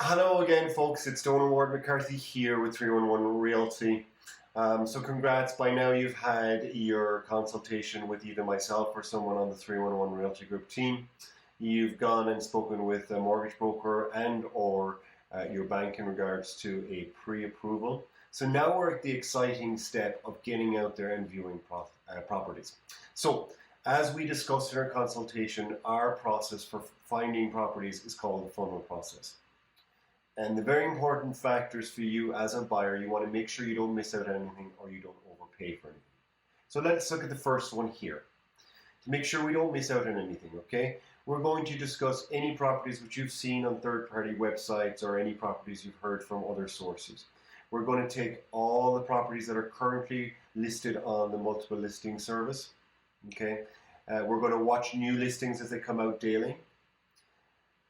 Hello again, folks. It's Donal McCarthy here with 311 Realty. So congrats, by now you've had your consultation with either myself or someone on the 311 Realty Group team. You've gone and spoken with a mortgage broker and or your bank in regards to a pre-approval. So now we're at the exciting step of getting out there and viewing properties. So as we discussed in our consultation, our process for finding properties is called the funnel process. And the very important factors for you as a buyer, you want to make sure you don't miss out on anything or you don't overpay for anything. So let's look at the first one here. To make sure we don't miss out on anything, okay? We're going to discuss any properties which you've seen on third-party websites or any properties you've heard from other sources. We're going to take all the properties that are currently listed on the multiple listing service, okay? We're going to watch new listings as they come out daily.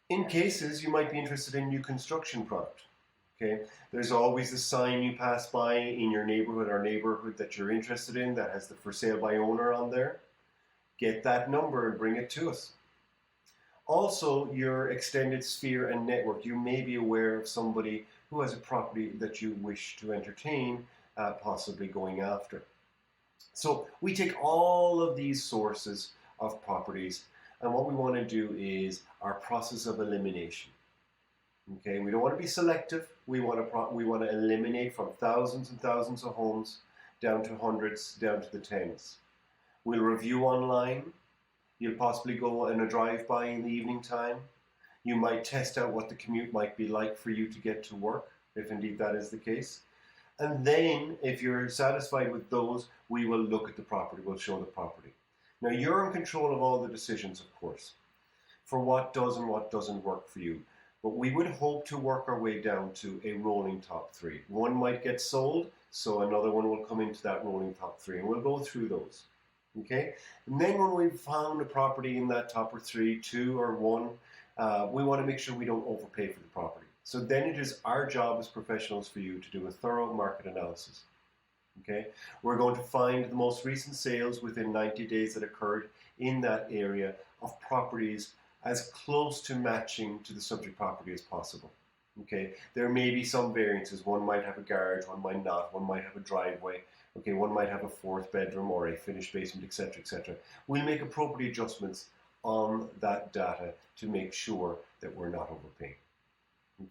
In cases, you might be interested in new construction product. Okay, there's always a sign you pass by in your neighborhood or neighborhood that you're interested in that has the for sale by owner on there. Get that number and bring it to us. Also, your extended sphere and network. You may be aware of somebody who has a property that you wish to entertain, possibly going after. So we take all of these sources of properties, and what we want to do is our process of elimination. Okay, we don't want to be selective. We want to eliminate from thousands and thousands of homes down to hundreds, down to the tens. We'll review online. You'll possibly go on a drive-by in the evening time. You might test out what the commute might be like for you to get to work, if indeed that is the case. And then, if you're satisfied with those, we will look at the property. We'll show the property. Now, you're in control of all the decisions, of course, for what does and what doesn't work for you. But we would hope to work our way down to a rolling top three. One might get sold, so another one will come into that rolling top three, and we'll go through those. Okay? And then when we've found a property in that top or three, two or one, we want to make sure we don't overpay for the property. So then it is our job as professionals for you to do a thorough market analysis. Okay, we're going to find the most recent sales within 90 days that occurred in that area of properties as close to matching to the subject property as possible. Okay, there may be some variances. One might have a garage, one might not, one might have a driveway. Okay, one might have a fourth bedroom or a finished basement, etc., etc. We'll make appropriate adjustments on that data to make sure that we're not overpaying.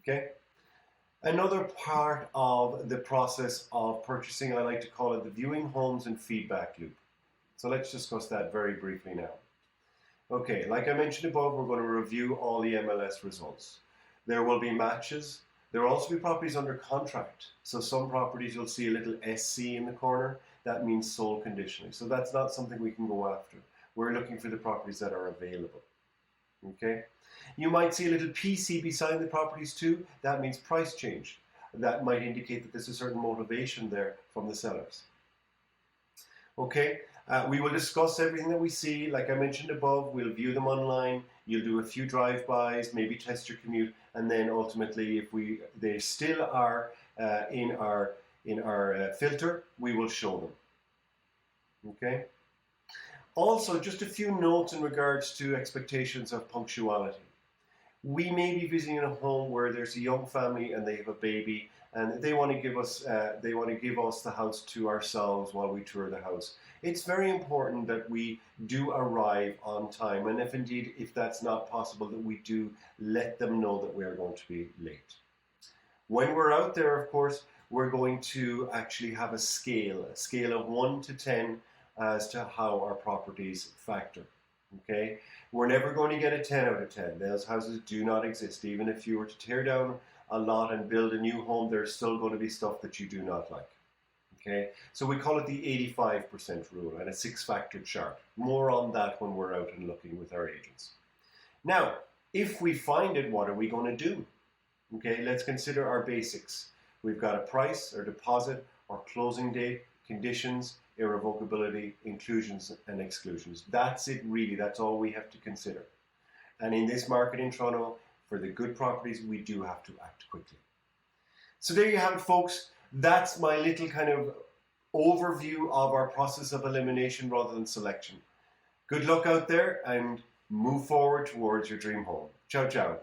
Okay. Another part of the process of purchasing, I like to call it the viewing homes and feedback loop. So let's discuss that very briefly now. Okay, like I mentioned above, we're going to review all the MLS results. There will be matches. There will also be properties under contract. So some properties you'll see a little SC in the corner. That means sold conditionally. So that's not something we can go after. We're looking for the properties that are available. Okay. You might see a little PC beside the properties too. That means price change. That might indicate that there's a certain motivation there from the sellers. Okay, we will discuss everything that we see. Like I mentioned above, we'll view them online. You'll do a few drive-bys, maybe test your commute, and then ultimately, if they still are in our filter, we will show them. Okay. Also, just a few notes in regards to expectations of punctuality. We may be visiting a home where there's a young family and they have a baby, and they want to give us the house to ourselves while we tour the house. It's very important that we do arrive on time, and if that's not possible, that we do let them know that we are going to be late. When we're out there, of course, we're going to actually have a scale of 1 to 10 as to how our properties factor. Okay, we're never going to get a 10 out of 10. Those houses do not exist. Even if you were to tear down a lot and build a new home, there's still going to be stuff that you do not like. Okay, so we call it the 85% rule and a 6-factor chart. More on that when we're out and looking with our agents. Now, if we find it, what are we going to do? Okay, let's consider our basics. We've got a price, or deposit, or closing date, conditions, irrevocability, inclusions and exclusions. That's it really. That's all we have to consider. And in this market in Toronto, for the good properties, we do have to act quickly. So there you have it, folks. That's my little kind of overview of our process of elimination rather than selection. Good luck out there and move forward towards your dream home. Ciao, ciao.